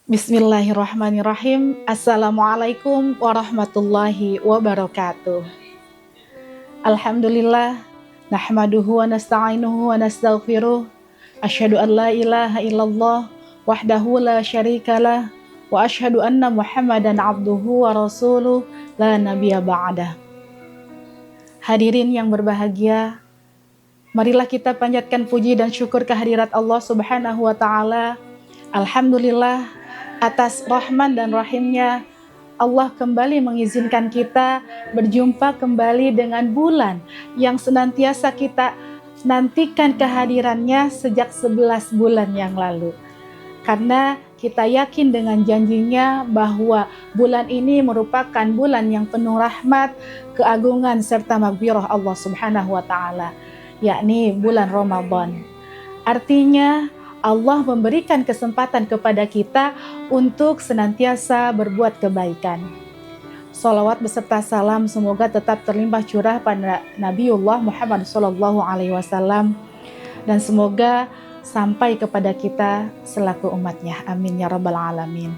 Bismillahirrahmanirrahim. Assalamualaikum warahmatullahi wabarakatuh. Alhamdulillah, nahmaduhu wa nasta'inuhu wa nastaghfiruh. Asyhadu an la ilaha illallah wahdahu la syarikalah wa asyhadu anna Muhammadan abduhu wa rasuluh la nabiyya ba'dah. Hadirin yang berbahagia, marilah kita panjatkan puji dan syukur kehadirat Allah Subhanahu wa taala. Alhamdulillah, atas rahman dan rahimnya Allah kembali mengizinkan kita berjumpa kembali dengan bulan yang senantiasa kita nantikan kehadirannya sejak 11 bulan yang lalu. Karena kita yakin dengan janjinya bahwa bulan ini merupakan bulan yang penuh rahmat, keagungan serta maghfirah Allah Subhanahu wa taala, yakni bulan Ramadan. Artinya Allah memberikan kesempatan kepada kita untuk senantiasa berbuat kebaikan. Salawat beserta salam semoga tetap terlimpah curah pada Nabiullah Muhammad SAW dan semoga sampai kepada kita selaku umatnya. Amin ya rabbal alamin.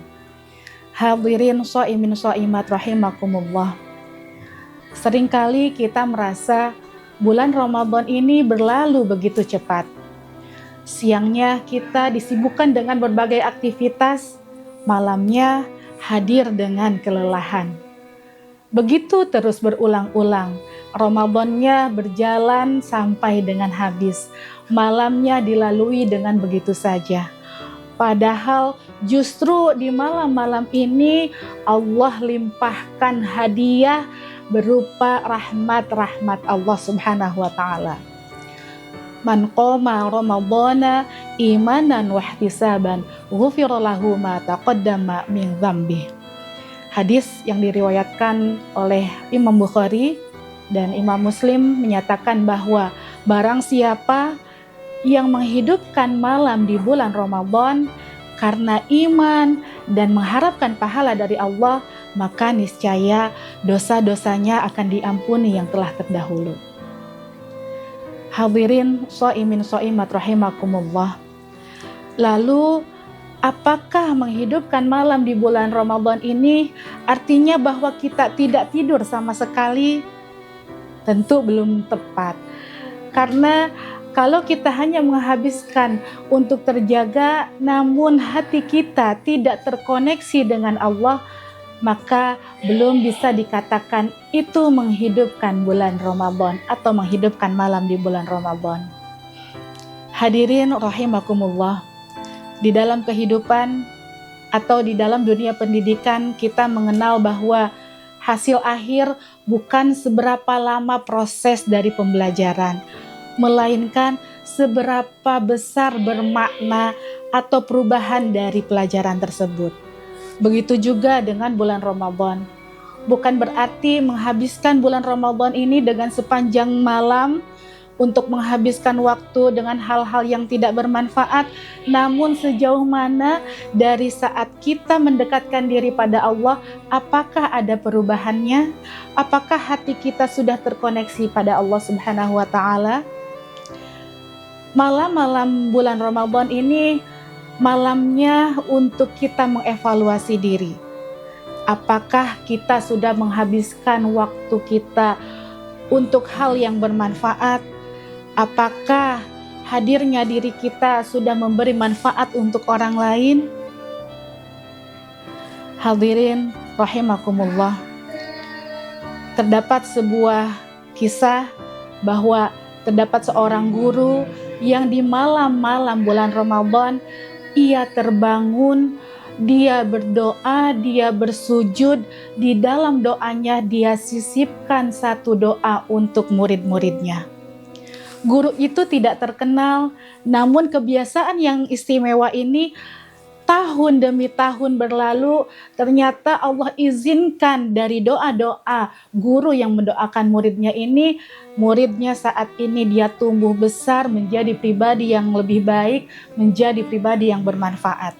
Hadirin shaimin shaimat rahimakumullah. Seringkali kita merasa bulan Ramadan ini berlalu begitu cepat. Siangnya kita disibukkan dengan berbagai aktivitas, malamnya hadir dengan kelelahan. Begitu terus berulang-ulang, Ramadannya berjalan sampai dengan habis, malamnya dilalui dengan begitu saja. Padahal justru di malam-malam ini Allah limpahkan hadiah berupa rahmat-rahmat Allah Subhanahu wa taala. Man qoma ramadhana imanan wahtisaban ghufira lahu ma taqaddama min dzambi. Hadis yang diriwayatkan oleh Imam Bukhari dan Imam Muslim menyatakan bahwa barang siapa yang menghidupkan malam di bulan Ramadan karena iman dan mengharapkan pahala dari Allah, maka niscaya dosa-dosanya akan diampuni yang telah terdahulu. Hadirin shaimin shaimat rahimakumullah. Lalu apakah menghidupkan malam di bulan Ramadan ini artinya bahwa kita tidak tidur sama sekali? Tentu belum tepat. Karena kalau kita hanya menghabiskan untuk terjaga namun hati kita tidak terkoneksi dengan Allah, maka belum bisa dikatakan itu menghidupkan bulan Ramadan atau menghidupkan malam di bulan Ramadan. Hadirin rahimakumullah, di dalam kehidupan atau di dalam dunia pendidikan kita mengenal bahwa hasil akhir bukan seberapa lama proses dari pembelajaran, melainkan seberapa besar bermakna atau perubahan dari pelajaran tersebut. Begitu juga dengan bulan Ramadan. Bukan berarti menghabiskan bulan Ramadan ini dengan sepanjang malam untuk menghabiskan waktu dengan hal-hal yang tidak bermanfaat, namun sejauh mana dari saat kita mendekatkan diri pada Allah, apakah ada perubahannya? Apakah hati kita sudah terkoneksi pada Allah Subhanahu wa taala? Malam-malam bulan Ramadan ini malamnya untuk kita mengevaluasi diri. Apakah kita sudah menghabiskan waktu kita untuk hal yang bermanfaat? Apakah hadirnya diri kita sudah memberi manfaat untuk orang lain? Hadirin rahimakumullah. Terdapat sebuah kisah bahwa terdapat seorang guru yang di malam-malam bulan Ramadan ia terbangun, dia berdoa, dia bersujud. Di dalam doanya dia sisipkan satu doa untuk murid-muridnya. Guru itu tidak terkenal, namun kebiasaan yang istimewa ini tahun demi tahun berlalu, ternyata Allah izinkan dari doa-doa guru yang mendoakan muridnya ini, muridnya saat ini dia tumbuh besar menjadi pribadi yang lebih baik, menjadi pribadi yang bermanfaat.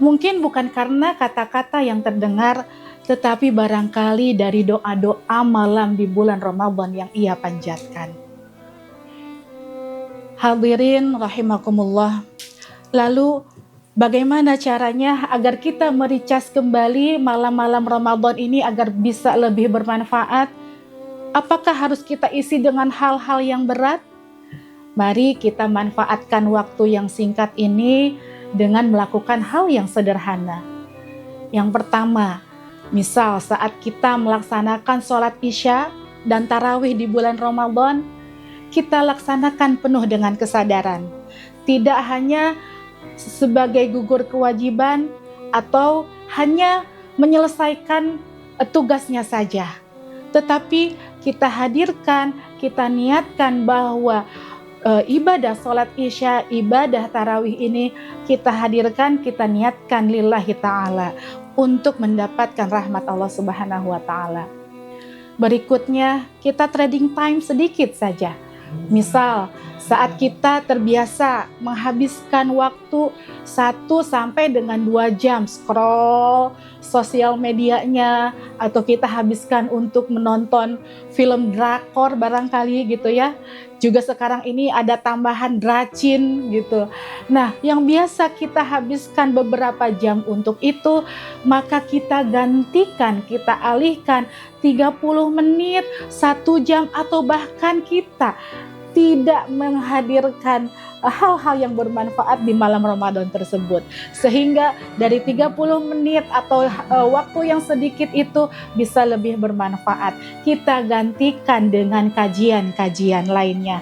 Mungkin bukan karena kata-kata yang terdengar, tetapi barangkali dari doa-doa malam di bulan Ramadan yang ia panjatkan. Hadirin rahimakumullah. Lalu Bagaimana caranya agar kita mericas kembali malam-malam Ramadan ini agar bisa lebih bermanfaat? Apakah harus kita isi dengan hal-hal yang berat? Mari kita manfaatkan waktu yang singkat ini dengan melakukan hal yang sederhana. Yang pertama, misal saat kita melaksanakan sholat Isya dan tarawih di bulan Ramadan, kita laksanakan penuh dengan kesadaran. Tidak hanya sebagai gugur kewajiban atau hanya menyelesaikan tugasnya saja, tetapi kita hadirkan, kita niatkan bahwa ibadah sholat Isya, ibadah tarawih ini kita hadirkan, kita niatkan lillahi ta'ala untuk mendapatkan rahmat Allah Subhanahu wa ta'ala. Berikutnya, kita trading time sedikit saja. Misal, saat kita terbiasa menghabiskan waktu 1 sampai 2 jam scroll sosial medianya, atau kita habiskan untuk menonton film drakor barangkali gitu ya. Juga sekarang ini ada tambahan dracin gitu. Nah, yang biasa kita habiskan beberapa jam untuk itu, maka kita gantikan, kita alihkan 30 menit, 1 jam, atau bahkan kita tidak menghadirkan hal-hal yang bermanfaat di malam Ramadan tersebut. Sehingga dari 30 menit atau waktu yang sedikit itu bisa lebih bermanfaat. Kita gantikan dengan kajian-kajian lainnya.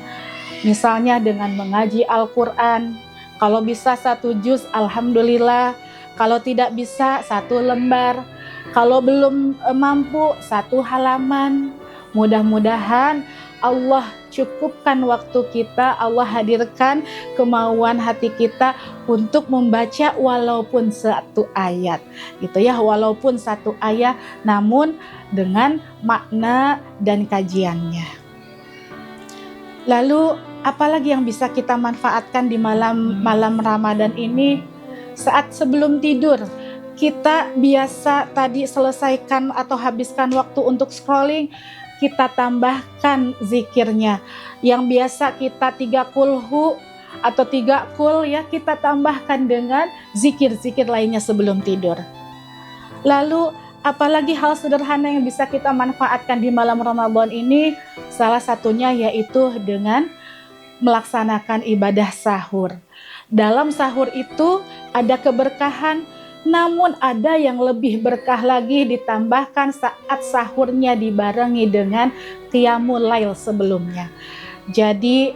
Misalnya dengan mengaji Al-Quran. Kalau bisa 1 juz, alhamdulillah. Kalau tidak bisa 1 lembar. Kalau belum mampu 1 halaman. Mudah-mudahan Allah cukupkan waktu kita, Allah hadirkan kemauan hati kita untuk membaca walaupun 1 ayat, gitu ya, walaupun 1 ayat, namun dengan makna dan kajiannya. Lalu apalagi yang bisa kita manfaatkan di malam Ramadan ini? Saat sebelum tidur, kita biasa tadi selesaikan atau habiskan waktu untuk scrolling, kita tambahkan zikirnya. Yang biasa kita 3 kulhu atau 3 kul ya, kita tambahkan dengan zikir-zikir lainnya sebelum tidur. Lalu apalagi hal sederhana yang bisa kita manfaatkan di malam Ramadan ini? Salah satunya yaitu dengan melaksanakan ibadah sahur. Dalam sahur itu ada keberkahan, namun ada yang lebih berkah lagi ditambahkan saat sahurnya dibarengi dengan qiyamul lail sebelumnya. Jadi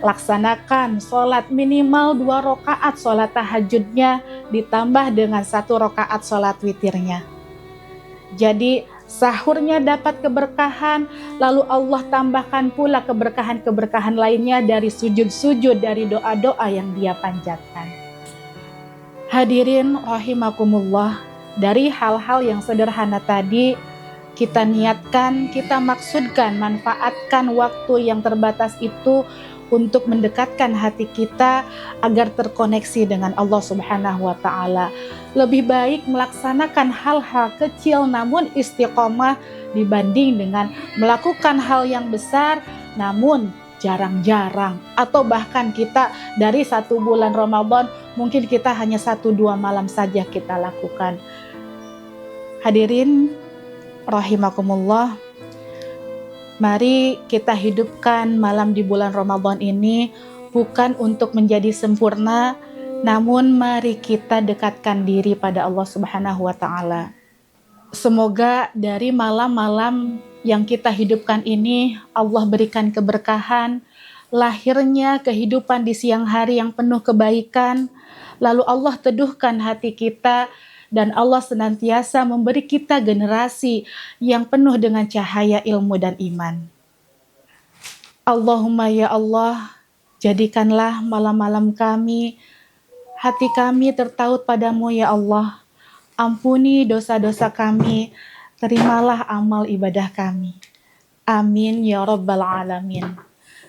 laksanakan sholat minimal 2 rakaat sholat tahajudnya ditambah dengan 1 rakaat sholat witirnya. Jadi sahurnya dapat keberkahan, lalu Allah tambahkan pula keberkahan-keberkahan lainnya dari sujud-sujud, dari doa-doa yang dia panjatkan. Hadirin rahimakumullah, dari hal-hal yang sederhana tadi kita niatkan, kita maksudkan, manfaatkan waktu yang terbatas itu untuk mendekatkan hati kita agar terkoneksi dengan Allah Subhanahu wa ta'ala. Lebih baik melaksanakan hal-hal kecil namun istiqomah dibanding dengan melakukan hal yang besar namun jarang-jarang, atau bahkan kita dari 1 bulan Ramadan mungkin kita hanya 1-2 malam saja kita lakukan. Hadirin rahimakumullah, mari kita hidupkan malam di bulan Ramadan ini bukan untuk menjadi sempurna, namun mari kita dekatkan diri pada Allah Subhanahu wa ta'ala. Semoga dari malam-malam yang kita hidupkan ini Allah berikan keberkahan, lahirnya kehidupan di siang hari yang penuh kebaikan, lalu Allah teduhkan hati kita dan Allah senantiasa memberi kita generasi yang penuh dengan cahaya ilmu dan iman. Allahumma ya Allah, jadikanlah malam-malam kami, hati kami tertaut padamu ya Allah. Ampuni dosa-dosa kami, terimalah amal ibadah kami. Amin ya rabbal alamin.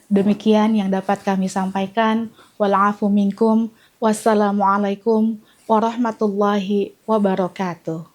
Demikian yang dapat kami sampaikan. Wal'afu minkum. Wassalamualaikum warahmatullahi wabarakatuh.